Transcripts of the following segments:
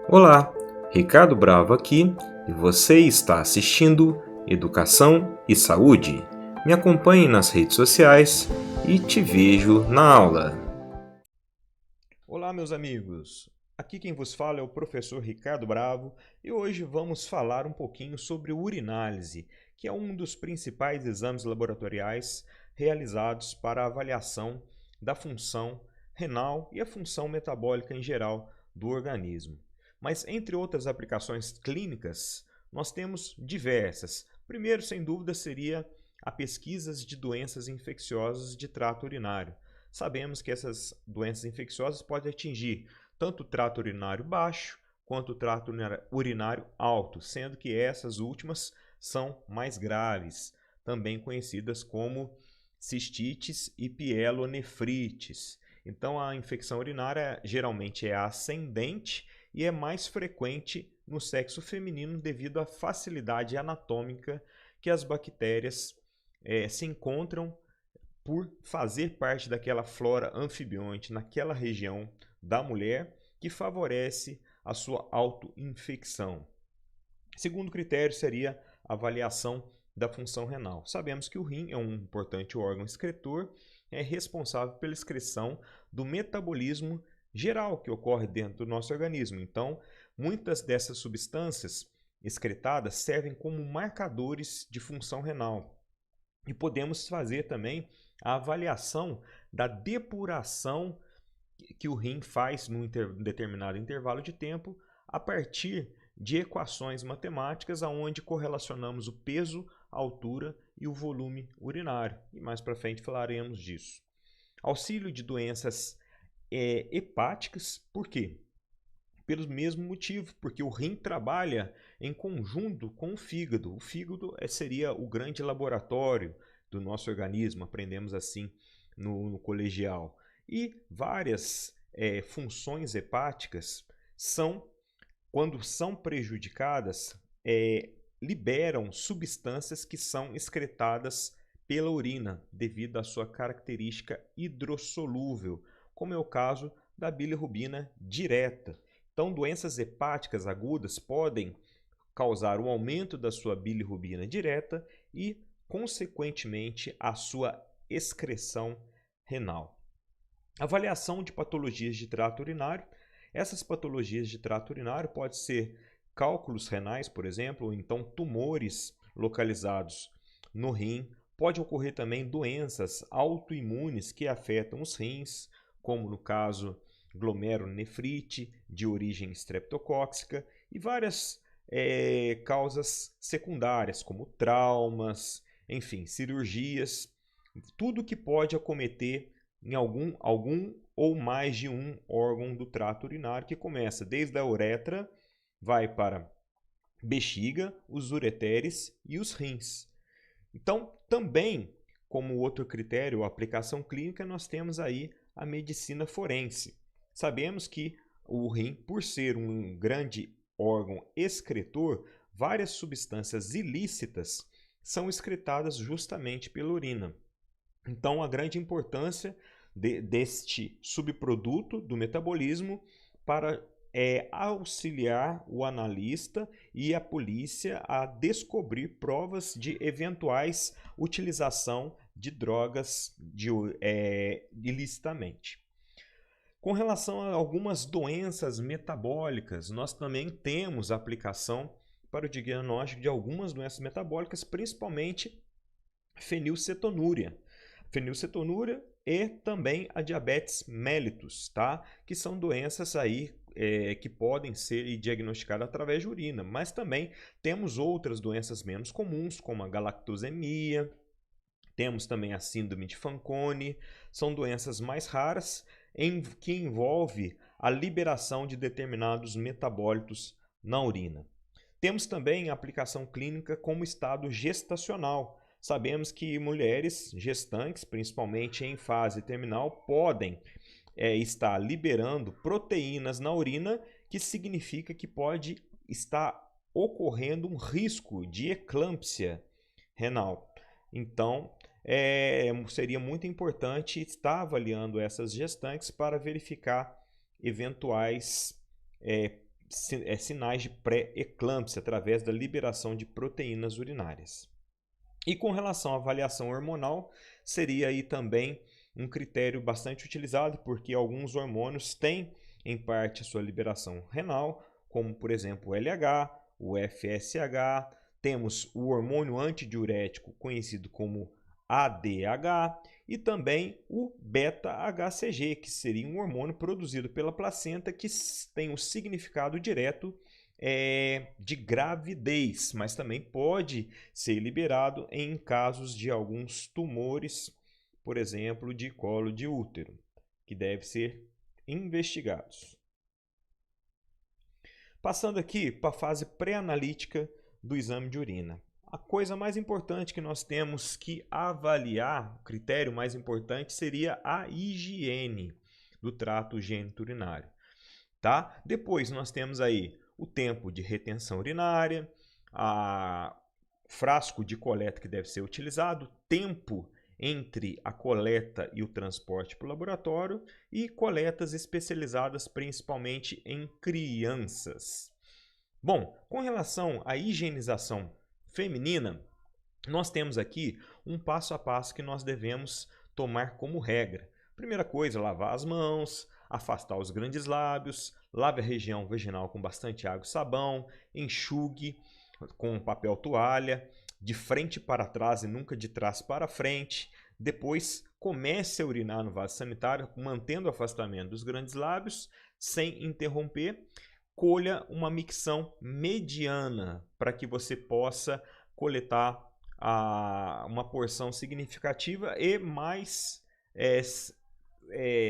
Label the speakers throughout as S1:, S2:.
S1: Olá, Ricardo Bravo aqui e você está assistindo Educação e Saúde. Me acompanhe nas redes sociais e te vejo na aula.
S2: Olá, meus amigos! Aqui quem vos fala é o professor Ricardo Bravo e hoje vamos falar um pouquinho sobre urinálise, que é um dos principais exames laboratoriais realizados para a avaliação da função renal e a função metabólica em geral do organismo. Mas entre outras aplicações clínicas, nós temos diversas. Primeiro, sem dúvida, seria a pesquisas de doenças infecciosas de trato urinário. Sabemos que essas doenças infecciosas podem atingir tanto o trato urinário baixo quanto o trato urinário alto, sendo que essas últimas são mais graves, também conhecidas como cistites e pielonefrites. Então, a infecção urinária geralmente é ascendente e é mais frequente no sexo feminino devido à facilidade anatômica que as bactérias se encontram por fazer parte daquela flora anfibionte naquela região da mulher que favorece a sua autoinfecção. Segundo critério seria a avaliação da função renal. Sabemos que o rim é um importante órgão excretor, é responsável pela excreção do metabolismo geral que ocorre dentro do nosso organismo. Então, muitas dessas substâncias excretadas servem como marcadores de função renal. E podemos fazer também a avaliação da depuração que o rim faz num determinado intervalo de tempo a partir de equações matemáticas onde correlacionamos o peso, a altura e o volume urinário. E mais para frente falaremos disso. Auxílio de doenças hepáticas, por quê? Pelo mesmo motivo, porque o rim trabalha em conjunto com o fígado. O fígado seria o grande laboratório do nosso organismo, aprendemos assim no colegial. E várias funções hepáticas são, quando são prejudicadas, liberam substâncias que são excretadas pela urina, devido à sua característica hidrossolúvel, como é o caso da bilirrubina direta. Então, doenças hepáticas agudas podem causar o aumento da sua bilirrubina direta e, consequentemente, a sua excreção renal. Avaliação de patologias de trato urinário. Essas patologias de trato urinário podem ser cálculos renais, por exemplo, ou então tumores localizados no rim. Pode ocorrer também doenças autoimunes que afetam os rins, como no caso glomerulonefrite de origem streptocóxica e várias causas secundárias, como traumas, enfim, cirurgias, tudo que pode acometer em algum ou mais de um órgão do trato urinário, que começa desde a uretra, vai para bexiga, os ureteres e os rins. Então, também, como outro critério, a aplicação clínica, nós temos aí a medicina forense. Sabemos que o rim, por ser um grande órgão excretor, várias substâncias ilícitas são excretadas justamente pela urina. Então, a grande importância deste subproduto do metabolismo para auxiliar o analista e a polícia a descobrir provas de eventuais utilização de drogas ilicitamente. Com relação a algumas doenças metabólicas, nós também temos aplicação para o diagnóstico de algumas doenças metabólicas, principalmente fenilcetonúria. Fenilcetonúria e também a diabetes mellitus, tá? Que são doenças aí que podem ser diagnosticadas através de urina, mas também temos outras doenças menos comuns, como a galactosemia, temos também a síndrome de Fanconi, são doenças mais raras que envolve a liberação de determinados metabólitos na urina. Temos também a aplicação clínica como estado gestacional. Sabemos que mulheres gestantes, principalmente em fase terminal, podem estar liberando proteínas na urina, que significa que pode estar ocorrendo um risco de eclâmpsia renal. Então, seria muito importante estar avaliando essas gestantes para verificar eventuais sinais de pré-eclâmpsia através da liberação de proteínas urinárias. E com relação à avaliação hormonal, seria aí também um critério bastante utilizado, porque alguns hormônios têm em parte a sua liberação renal, como por exemplo o LH, o FSH, temos o hormônio antidiurético conhecido como ADH e também o beta-HCG, que seria um hormônio produzido pela placenta que tem um significado direto de gravidez, mas também pode ser liberado em casos de alguns tumores, por exemplo, de colo de útero, que devem ser investigados. Passando aqui para a fase pré-analítica do exame de urina. A coisa mais importante que nós temos que avaliar, o critério mais importante seria a higiene do trato geniturinário, tá? Depois nós temos aí o tempo de retenção urinária, o frasco de coleta que deve ser utilizado, tempo entre a coleta e o transporte para o laboratório e coletas especializadas principalmente em crianças. Bom, com relação à higienização feminina, nós temos aqui um passo a passo que nós devemos tomar como regra. Primeira coisa, lavar as mãos, afastar os grandes lábios, lave a região vaginal com bastante água e sabão, enxugue com papel toalha, de frente para trás e nunca de trás para frente. Depois, comece a urinar no vaso sanitário, mantendo o afastamento dos grandes lábios, sem interromper. Colha uma micção mediana para que você possa coletar uma porção significativa e mais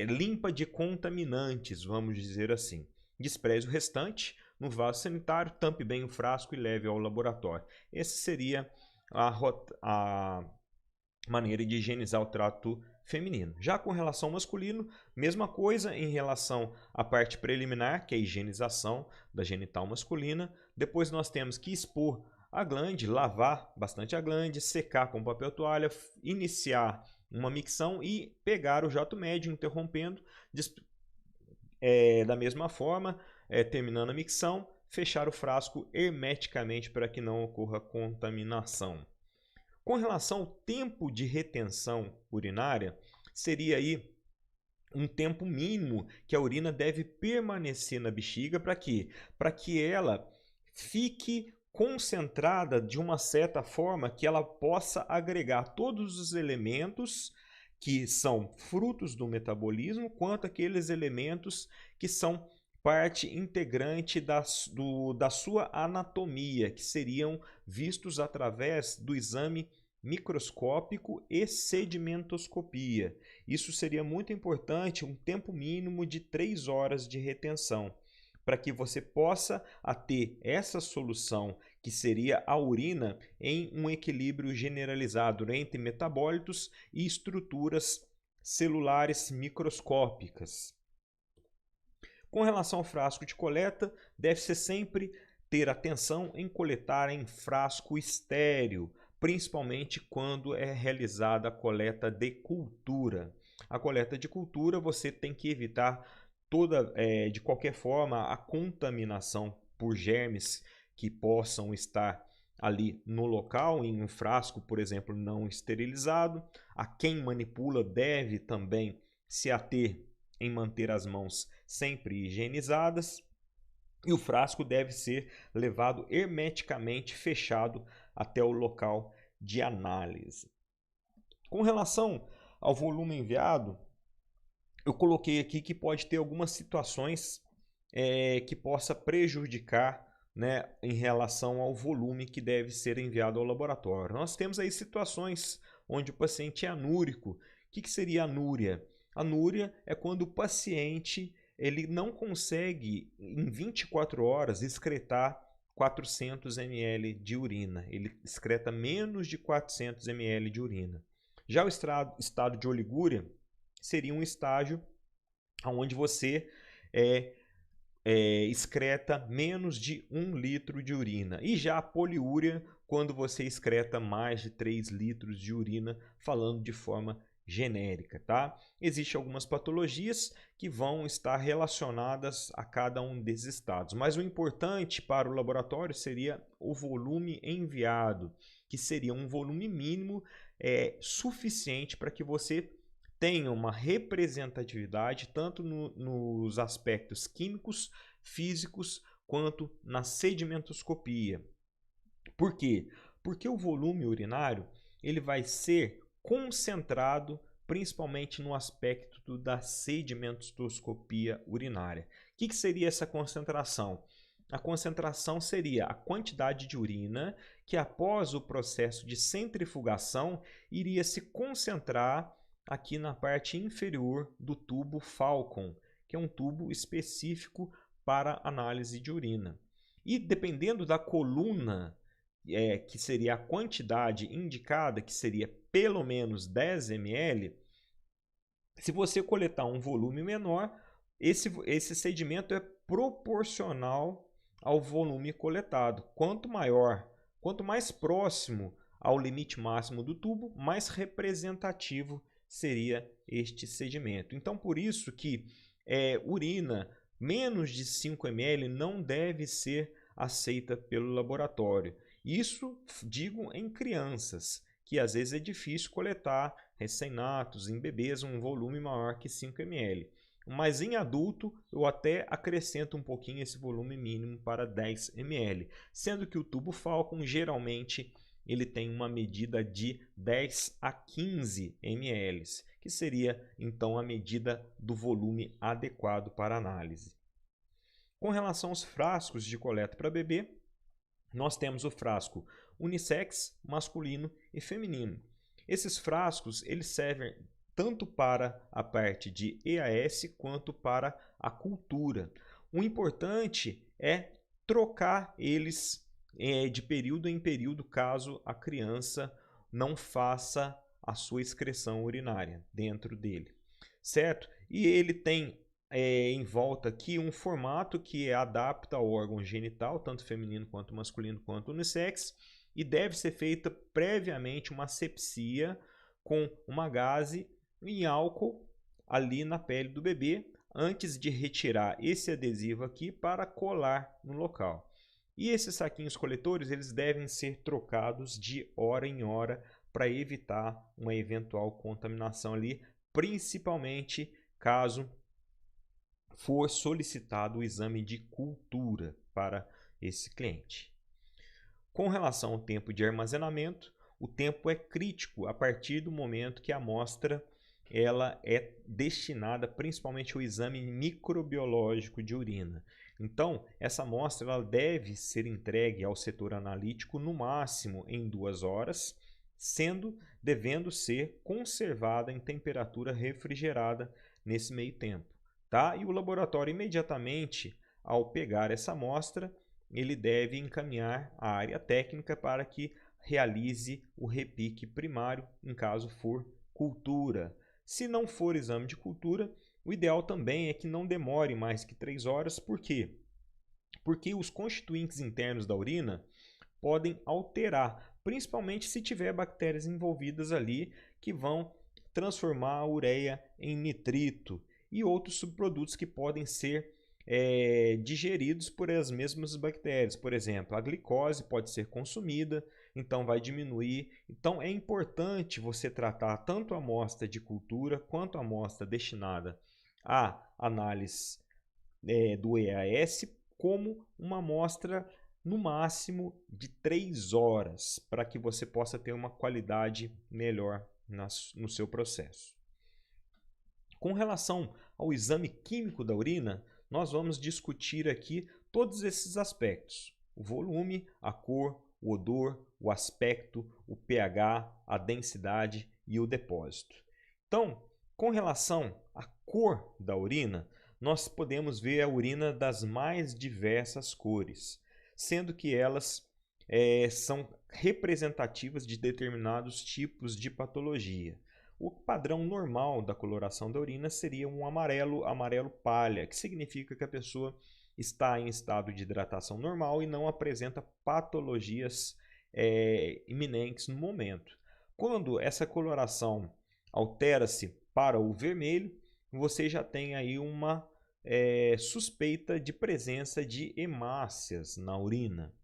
S2: limpa de contaminantes, vamos dizer assim. Despreze o restante no vaso sanitário, tampe bem o frasco e leve ao laboratório. Essa seria a maneira de higienizar o trato feminino. Já com relação ao masculino, mesma coisa em relação à parte preliminar, que é a higienização da genital masculina. Depois nós temos que expor a glande, lavar bastante a glande, secar com papel toalha, iniciar uma micção e pegar o jato médio, interrompendo, da mesma forma, terminando a micção, fechar o frasco hermeticamente para que não ocorra contaminação. Com relação ao tempo de retenção urinária, seria aí um tempo mínimo que a urina deve permanecer na bexiga para quê? Para que ela fique concentrada de uma certa forma que ela possa agregar todos os elementos que são frutos do metabolismo, quanto aqueles elementos que são parte integrante da sua anatomia, que seriam vistos através do exame microscópico e sedimentoscopia. Isso seria muito importante, um tempo mínimo de 3 horas de retenção, para que você possa ter essa solução, que seria a urina, em um equilíbrio generalizado entre metabólitos e estruturas celulares microscópicas. Com relação ao frasco de coleta, deve-se sempre ter atenção em coletar em frasco estéril, principalmente quando é realizada a coleta de cultura. A coleta de cultura você tem que evitar de qualquer forma a contaminação por germes que possam estar ali no local, em um frasco, por exemplo, não esterilizado. A quem manipula deve também se ater em manter as mãos sempre higienizadas, e o frasco deve ser levado hermeticamente fechado até o local de análise. Com relação ao volume enviado, eu coloquei aqui que pode ter algumas situações que possa prejudicar, né, em relação ao volume que deve ser enviado ao laboratório. Nós temos aí situações onde o paciente é anúrico. O que seria anúria? Anúria é quando o paciente ele não consegue, em 24 horas, excretar 400 ml de urina. Ele excreta menos de 400 ml de urina. Já o estado de oligúria seria um estágio onde você excreta menos de 1 litro de urina. E já a poliúria, quando você excreta mais de 3 litros de urina, falando de forma genérica, tá? Existem algumas patologias que vão estar relacionadas a cada um desses estados, mas o importante para o laboratório seria o volume enviado, que seria um volume mínimo suficiente para que você tenha uma representatividade tanto nos aspectos químicos, físicos, quanto na sedimentoscopia. Por quê? Porque o volume urinário ele vai ser concentrado principalmente no aspecto da sedimentoscopia urinária. O que seria essa concentração? A concentração seria a quantidade de urina que, após o processo de centrifugação, iria se concentrar aqui na parte inferior do tubo Falcon, que é um tubo específico para análise de urina. E dependendo da coluna, que seria a quantidade indicada, que seria pelo menos 10 ml, se você coletar um volume menor, esse sedimento é proporcional ao volume coletado. Quanto mais próximo ao limite máximo do tubo, mais representativo seria este sedimento. Então, por isso que urina menos de 5 ml não deve ser aceita pelo laboratório. Isso digo em crianças, que às vezes é difícil coletar recém-natos, em bebês, um volume maior que 5 ml. Mas em adulto, eu até acrescento um pouquinho esse volume mínimo para 10 ml, sendo que o tubo Falcon geralmente ele tem uma medida de 10 a 15 ml, que seria então a medida do volume adequado para análise. Com relação aos frascos de coleta para bebê, nós temos o frasco unissex, masculino e feminino. Esses frascos eles servem tanto para a parte de EAS quanto para a cultura. O importante é trocar eles de período em período caso a criança não faça a sua excreção urinária dentro dele, certo? E ele tem em volta aqui um formato que adapta ao órgão genital, tanto feminino quanto masculino quanto unissex, e deve ser feita previamente uma asepsia com uma gaze e álcool ali na pele do bebê, antes de retirar esse adesivo aqui para colar no local. E esses saquinhos coletores eles devem ser trocados de hora em hora para evitar uma eventual contaminação ali, principalmente caso for solicitado o exame de cultura para esse cliente. Com relação ao tempo de armazenamento, o tempo é crítico a partir do momento que a amostra ela é destinada principalmente ao exame microbiológico de urina. Então, essa amostra ela deve ser entregue ao setor analítico no máximo em 2 horas, devendo ser conservada em temperatura refrigerada nesse meio tempo. Tá? E o laboratório imediatamente, ao pegar essa amostra, ele deve encaminhar a área técnica para que realize o repique primário, em caso for cultura. Se não for exame de cultura, o ideal também é que não demore mais que 3 horas. Por quê? Porque os constituintes internos da urina podem alterar, principalmente se tiver bactérias envolvidas ali que vão transformar a ureia em nitrito e outros subprodutos que podem ser digeridos por as mesmas bactérias. Por exemplo, a glicose pode ser consumida, então vai diminuir. Então é importante você tratar tanto a amostra de cultura quanto a amostra destinada à análise do EAS como uma amostra no máximo de 3 horas, para que você possa ter uma qualidade melhor no seu processo. Com relação ao exame químico da urina, nós vamos discutir aqui todos esses aspectos: o volume, a cor, o odor, o aspecto, o pH, a densidade e o depósito. Então, com relação à cor da urina, nós podemos ver a urina das mais diversas cores, sendo que elas são representativas de determinados tipos de patologia. O padrão normal da coloração da urina seria um amarelo palha, que significa que a pessoa está em estado de hidratação normal e não apresenta patologias iminentes no momento. Quando essa coloração altera-se para o vermelho, você já tem aí uma suspeita de presença de hemácias na urina.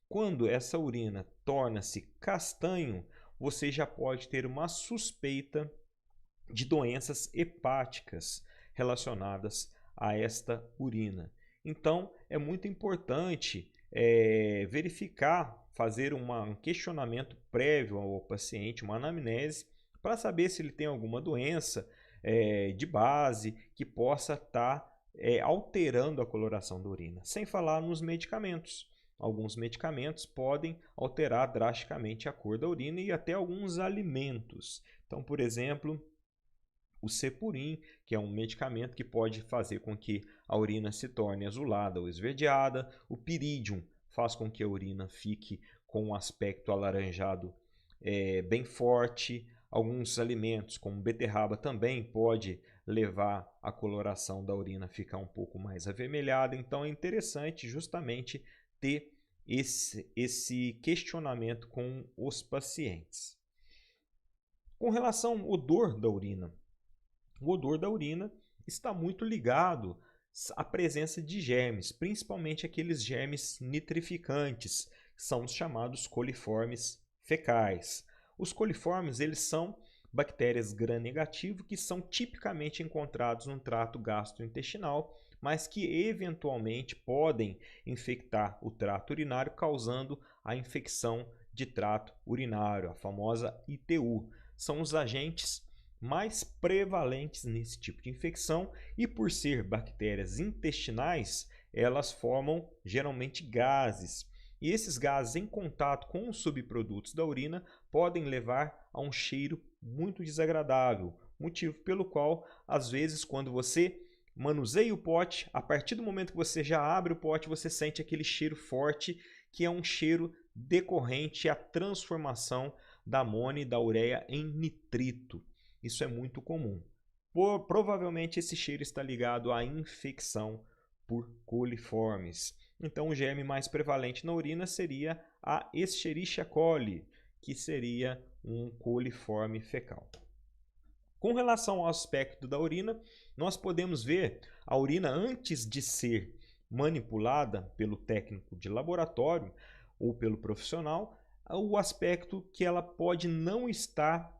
S2: Quando essa urina torna-se castanho, você já pode ter uma suspeita de doenças hepáticas relacionadas a esta urina. Então, é muito importante verificar, fazer um questionamento prévio ao paciente, uma anamnese, para saber se ele tem alguma doença de base que possa estar alterando a coloração da urina. Sem falar nos medicamentos. Alguns medicamentos podem alterar drasticamente a cor da urina e até alguns alimentos. Então, por exemplo, o Cepurim, que é um medicamento que pode fazer com que a urina se torne azulada ou esverdeada. O Piridium faz com que a urina fique com um aspecto alaranjado bem forte. Alguns alimentos, como beterraba, também pode levar a coloração da urina a ficar um pouco mais avermelhada. Então é interessante justamente ter esse questionamento com os pacientes. Com relação ao odor da urina, o odor da urina está muito ligado à presença de germes, principalmente aqueles germes nitrificantes, que são os chamados coliformes fecais. Os coliformes, eles são bactérias gram-negativo que são tipicamente encontrados no trato gastrointestinal, mas que eventualmente podem infectar o trato urinário, causando a infecção de trato urinário, a famosa ITU. São os agentes mais prevalentes nesse tipo de infecção e, por ser bactérias intestinais, elas formam geralmente gases. E esses gases, em contato com os subprodutos da urina, podem levar a um cheiro muito desagradável, motivo pelo qual, às vezes, quando você manuseia o pote, a partir do momento que você já abre o pote, você sente aquele cheiro forte, que é um cheiro decorrente à transformação da amônia e da ureia em nitrito. Isso é muito comum. Provavelmente esse cheiro está ligado à infecção por coliformes. Então o germe mais prevalente na urina seria a Escherichia coli, que seria um coliforme fecal. Com relação ao aspecto da urina, nós podemos ver a urina antes de ser manipulada pelo técnico de laboratório ou pelo profissional, o aspecto que ela pode não estar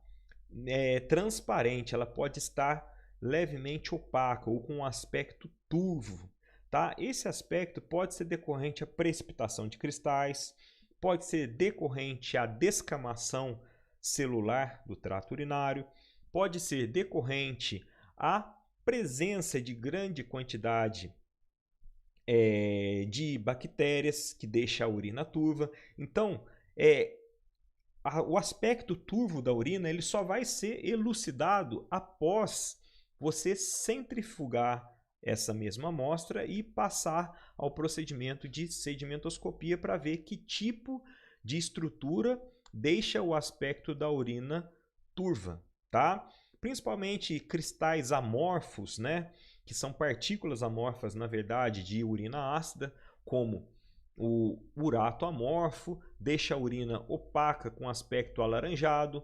S2: transparente, ela pode estar levemente opaca ou com um aspecto turvo. Tá? Esse aspecto pode ser decorrente à precipitação de cristais, pode ser decorrente à descamação celular do trato urinário, pode ser decorrente à presença de grande quantidade de bactérias que deixa a urina turva. Então, o aspecto turvo da urina ele só vai ser elucidado após você centrifugar essa mesma amostra e passar ao procedimento de sedimentoscopia para ver que tipo de estrutura deixa o aspecto da urina turva, tá? Principalmente cristais amorfos, né? Que são partículas amorfas, na verdade, de urina ácida, como o urato amorfo, deixa a urina opaca com aspecto alaranjado.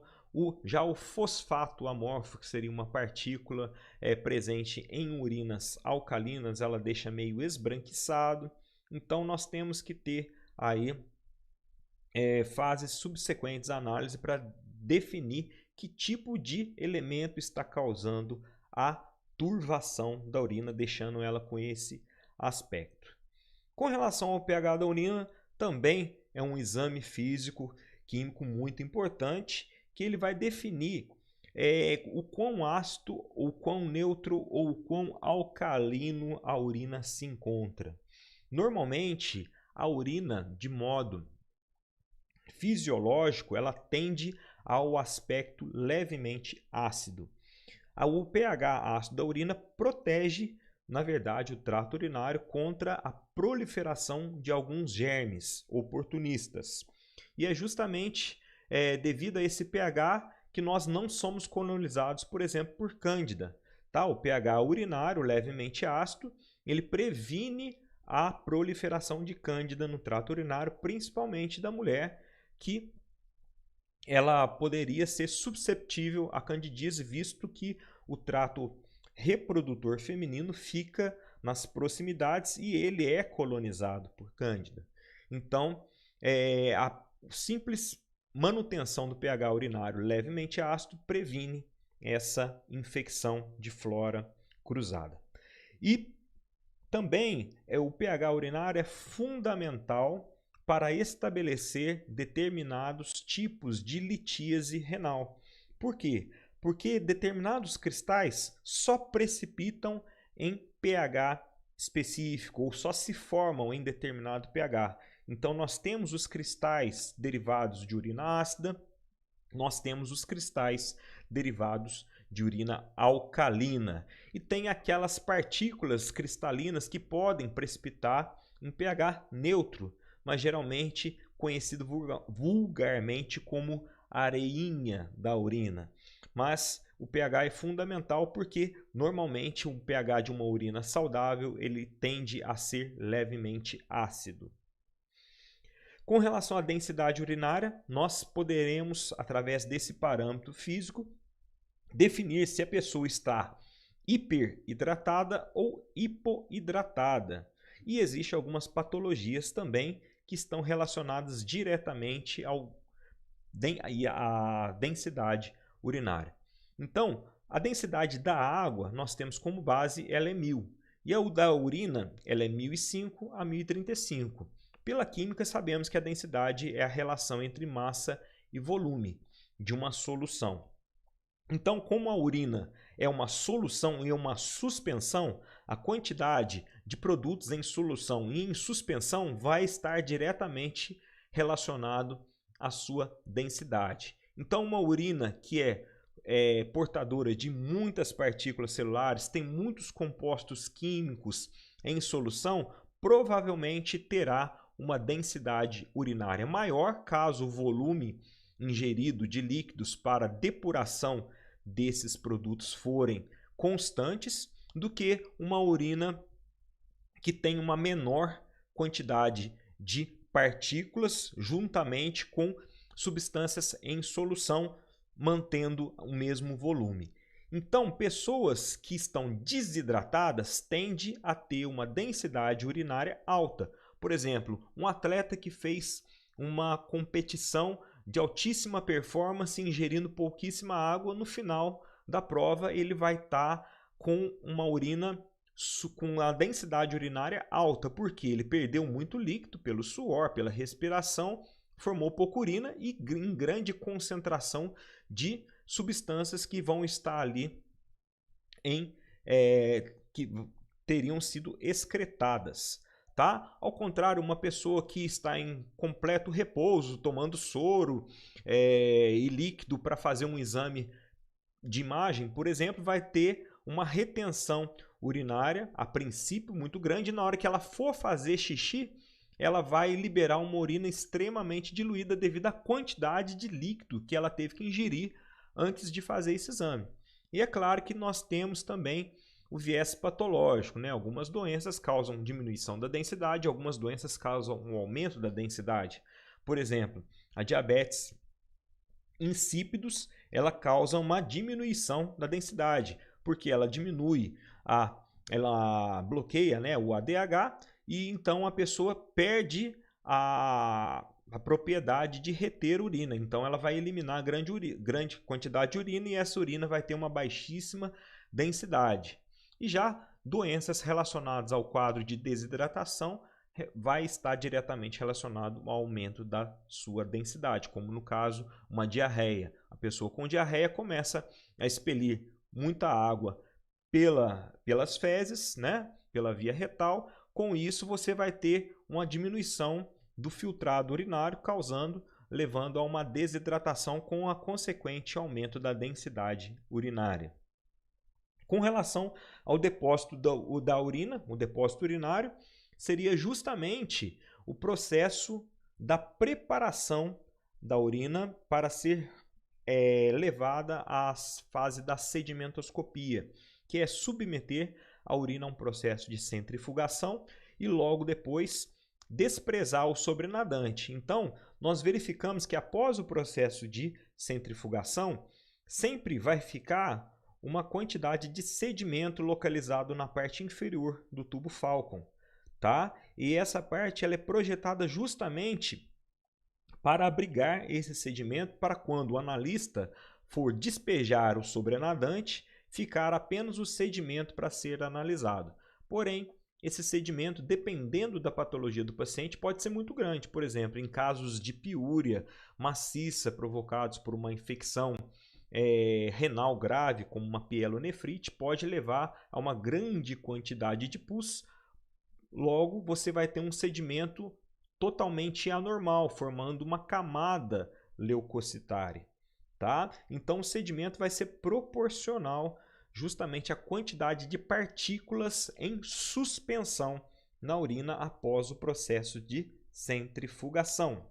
S2: Já o fosfato amorfo, que seria uma partícula presente em urinas alcalinas, ela deixa meio esbranquiçado. Então nós temos que ter aí fases subsequentes à análise para definir que tipo de elemento está causando a turvação da urina, deixando ela com esse aspecto. Com relação ao pH da urina, também é um exame físico químico muito importante, que ele vai definir o quão ácido, o quão neutro ou o quão alcalino a urina se encontra. Normalmente, a urina, de modo fisiológico, ela tende ao aspecto levemente ácido. O pH ácido da urina protege, na verdade, o trato urinário contra a proliferação de alguns germes oportunistas. E é justamente devido a esse pH que nós não somos colonizados, por exemplo, por cândida. Tá? O pH urinário levemente ácido, ele previne a proliferação de cândida no trato urinário, principalmente da mulher que ela poderia ser susceptível à candidíase, visto que o trato reprodutor feminino fica nas proximidades e ele é colonizado por cândida. Então, a simples manutenção do pH urinário levemente ácido previne essa infecção de flora cruzada. E também o pH urinário é fundamental para estabelecer determinados tipos de litíase renal. Por quê? Porque determinados cristais só precipitam em pH específico ou só se formam em determinado pH. Então nós temos os cristais derivados de urina ácida, nós temos os cristais derivados de urina alcalina e tem aquelas partículas cristalinas que podem precipitar em pH neutro, mas geralmente conhecido vulgarmente como areinha da urina. Mas o pH é fundamental porque normalmente o pH de uma urina saudável ele tende a ser levemente ácido. Com relação à densidade urinária, nós poderemos, através desse parâmetro físico, definir se a pessoa está hiperidratada ou hipoidratada. E existem algumas patologias também que estão relacionadas diretamente à densidade urinária. Então, a densidade da água, nós temos como base, ela é 1000. E a da urina, ela é 1005 a 1035. Pela química, sabemos que a densidade é a relação entre massa e volume de uma solução. Então, como a urina é uma solução e uma suspensão, a quantidade de produtos em solução e em suspensão vai estar diretamente relacionado à sua densidade. Então, uma urina que é portadora de muitas partículas celulares, tem muitos compostos químicos em solução, provavelmente terá uma densidade urinária maior, caso o volume ingerido de líquidos para depuração desses produtos forem constantes, do que uma urina que tem uma menor quantidade de partículas juntamente com substâncias em solução, mantendo o mesmo volume. Então, pessoas que estão desidratadas tendem a ter uma densidade urinária alta. Por exemplo, um atleta que fez uma competição de altíssima performance ingerindo pouquíssima água, no final da prova ele vai estar com uma urina com a densidade urinária alta, porque ele perdeu muito líquido pelo suor, pela respiração, formou pouca urina e em grande concentração de substâncias que vão estar ali que teriam sido excretadas. Tá? Ao contrário, uma pessoa que está em completo repouso, tomando soro e líquido para fazer um exame de imagem, por exemplo, vai ter uma retenção urinária, a princípio muito grande, e na hora que ela for fazer xixi, ela vai liberar uma urina extremamente diluída devido à quantidade de líquido que ela teve que ingerir antes de fazer esse exame. E é claro que nós temos também o viés patológico, né? Algumas doenças causam diminuição da densidade, algumas doenças causam um aumento da densidade. Por exemplo, a diabetes insípidos, ela causa uma diminuição da densidade, porque ela diminui, ela bloqueia, né, o ADH, e então a pessoa perde a propriedade de reter urina. Então ela vai eliminar grande quantidade de urina e essa urina vai ter uma baixíssima densidade. E já doenças relacionadas ao quadro de desidratação vai estar diretamente relacionado ao aumento da sua densidade, como no caso uma diarreia. A pessoa com diarreia começa a expelir muita água pelas fezes, né? Pela via retal. Com isso você vai ter uma diminuição do filtrado urinário, levando a uma desidratação com a consequente aumento da densidade urinária. Com relação ao depósito da urina, o depósito urinário seria justamente o processo da preparação da urina para ser levada à fase da sedimentoscopia, que é submeter a urina a um processo de centrifugação e logo depois desprezar o sobrenadante. Então, nós verificamos que após o processo de centrifugação, sempre vai ficar uma quantidade de sedimento localizado na parte inferior do tubo Falcon, tá? E essa parte ela é projetada justamente para abrigar esse sedimento para quando o analista for despejar o sobrenadante, ficar apenas o sedimento para ser analisado. Porém, esse sedimento, dependendo da patologia do paciente, pode ser muito grande. Por exemplo, em casos de piúria maciça provocados por uma infecção renal grave, como uma pielonefrite, pode levar a uma grande quantidade de pus. Logo, você vai ter um sedimento totalmente anormal, formando uma camada leucocitária, tá? Então, o sedimento vai ser proporcional justamente à quantidade de partículas em suspensão na urina após o processo de centrifugação.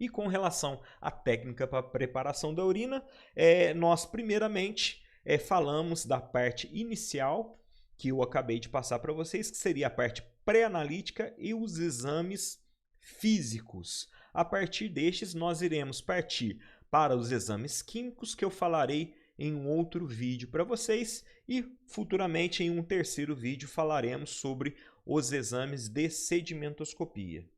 S2: E com relação à técnica para preparação da urina, nós primeiramente falamos da parte inicial, que eu acabei de passar para vocês, que seria a parte pré-analítica e os exames físicos. A partir destes, nós iremos partir para os exames químicos, que eu falarei em um outro vídeo para vocês, e futuramente em um terceiro vídeo falaremos sobre os exames de sedimentoscopia.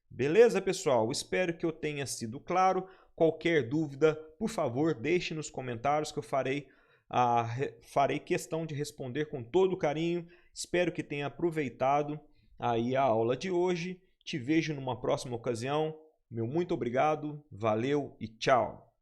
S2: Beleza, pessoal? Espero que eu tenha sido claro. Qualquer dúvida, por favor, deixe nos comentários que eu farei questão de responder com todo carinho. Espero que tenha aproveitado aí a aula de hoje. Te vejo numa próxima ocasião. Meu muito obrigado, valeu e tchau!